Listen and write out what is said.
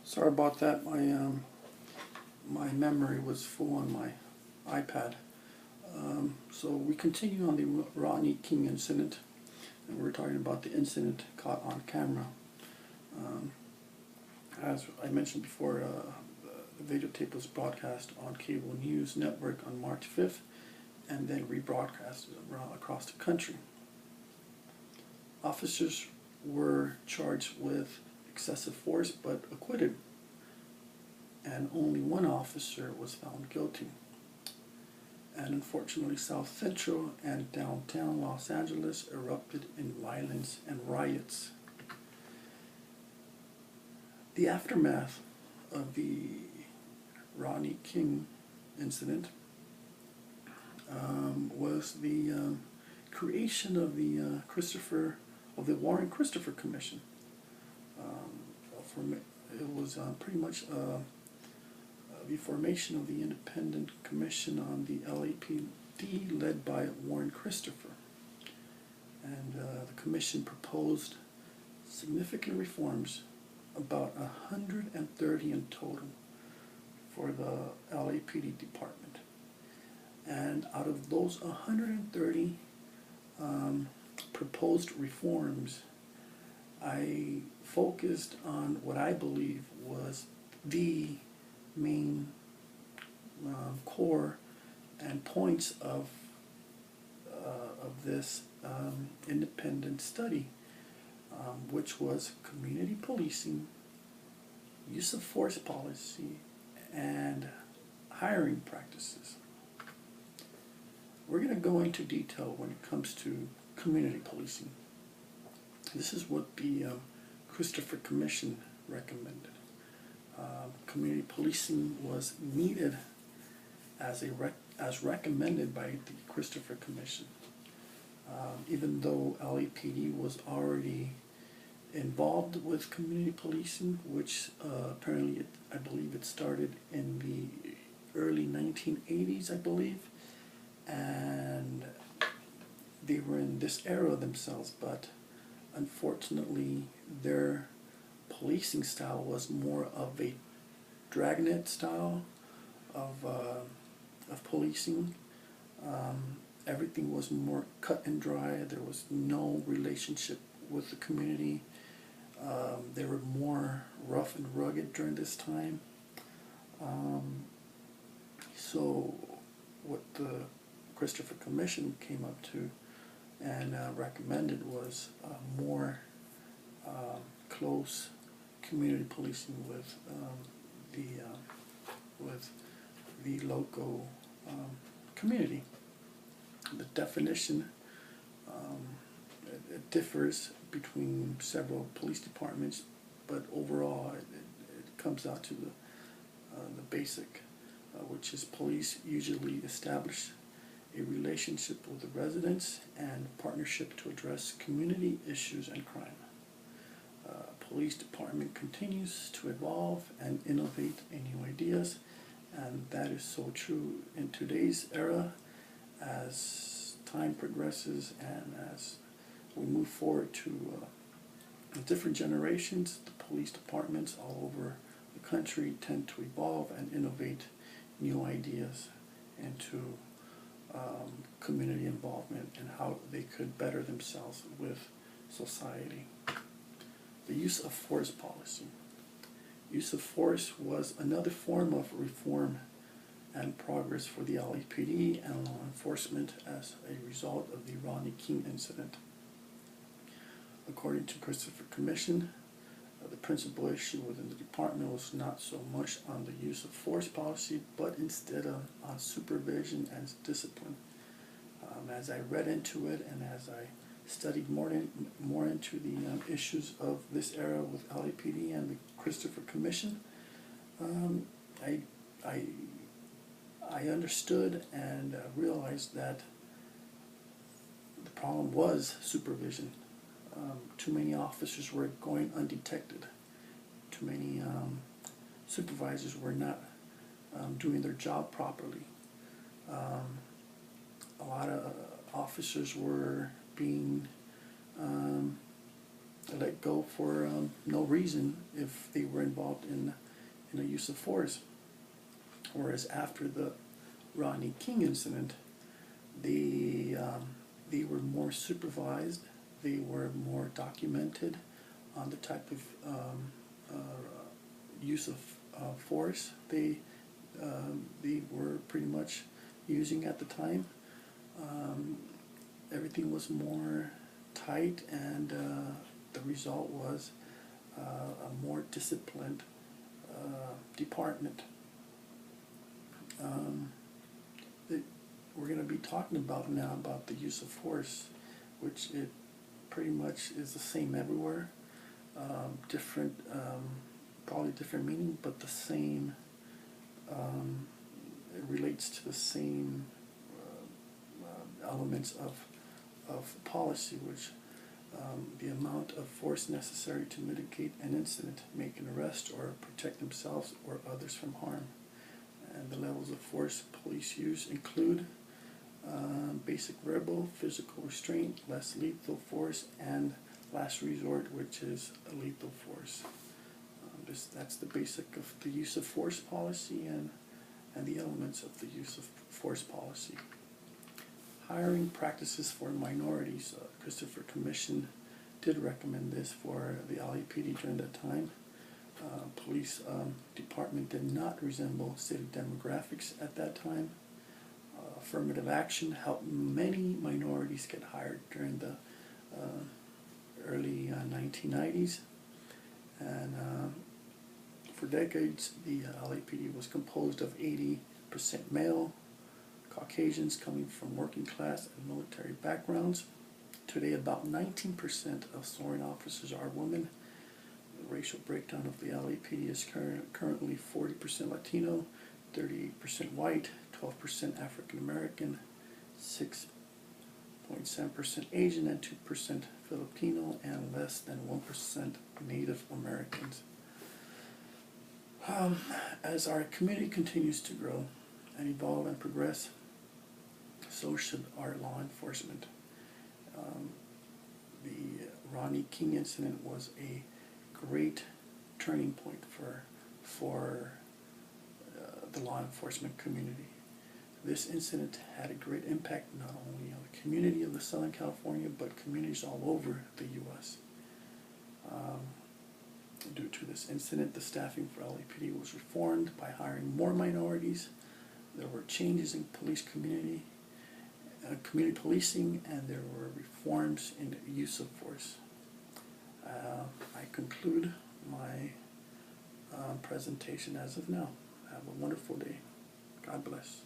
Sorry about that. My memory was full on my iPad. So we continue on the Rodney King incident, and we're talking about the incident caught on camera. Um, as I mentioned before, the videotape was broadcast on cable news network on March 5th, and then rebroadcast across the country. Officers were charged with excessive force but acquitted, and only one officer was found guilty. And unfortunately, South Central and downtown Los Angeles erupted in violence and riots. The aftermath of the Rodney King incident was the creation of the Warren Christopher Commission. It was pretty much the formation of the Independent Commission on the LAPD, led by Warren Christopher. And the commission proposed significant reforms, about 130 in total, for the LAPD department. And out of those 130 proposed reforms, I focused on what I believe was the main core and points of this independent study, which was community policing, use of force policy, and hiring practices. We're going to go into detail when it comes to community policing. This is what the Christopher Commission recommended. Community policing was needed as recommended by the Christopher Commission. Even though LAPD was already involved with community policing, which apparently I believe it started in the early 1980s, I believe, and they were in this era themselves, but unfortunately their policing style was more of a dragnet style of policing. Everything was more cut and dry. There was no relationship with the community. They were more rough and rugged during this time. So what the Christopher Commission came up to and recommended was more close community policing with the local community. The definition it differs between several police departments, but overall it comes out to the basic, which is police usually establish a relationship with the residents and partnership to address community issues and crime. Police department continues to evolve and innovate in new ideas, and that is so true in today's era. As time progresses and as we move forward to different generations, the police departments all over the country tend to evolve and innovate new ideas into community involvement and how they could better themselves with society. The use of force policy. Use of force was another form of reform and progress for the LAPD and law enforcement as a result of the Rodney King incident. According to Christopher Commission, the principal issue within the department was not so much on the use of force policy, but instead on supervision and discipline. As I read into it and as I studied more into the issues of this era with LAPD and the Christopher Commission, I understood and realized that the problem was supervision. Too many officers were going undetected. Too many supervisors were not doing their job properly. A lot of officers were being let go for no reason if they were involved in a use of force. Whereas after the Rodney King incident, they were more supervised, they were more documented on the type of use of force they were pretty much using at the time. Everything was more tight, and the result was a more disciplined department. We're going to be talking about now about the use of force, which it pretty much is the same everywhere. Different, probably different meaning, but the same. It relates to the same elements of policy, which the amount of force necessary to mitigate an incident, make an arrest, or protect themselves or others from harm. And the levels of force police use include basic verbal, physical restraint, less lethal force, and last resort, which is a lethal force. That's the basic of the use of force policy and the elements of the use of force policy. Hiring practices for minorities. Christopher Commission did recommend this for the LAPD during that time. Police department did not resemble city demographics at that time. Affirmative action helped many minorities get hired during the early 1990s. And for decades, the LAPD was composed of 80% male, Caucasians coming from working class and military backgrounds. Today, about 19% of sworn officers are women. The racial breakdown of the LAPD is currently 40% Latino, 38% white, 12% African American, 6.7% Asian, and 2% Filipino, and less than 1% Native Americans. As our community continues to grow and evolve and progress, so should our law enforcement. The Rodney King incident was a great turning point for the law enforcement community. This incident had a great impact not only on the community of the Southern California, but communities all over the U.S. Due to this incident, the staffing for LAPD was reformed by hiring more minorities. There were changes in community policing, and there were reforms in the use of force. I conclude my presentation as of now. Have a wonderful day. God bless.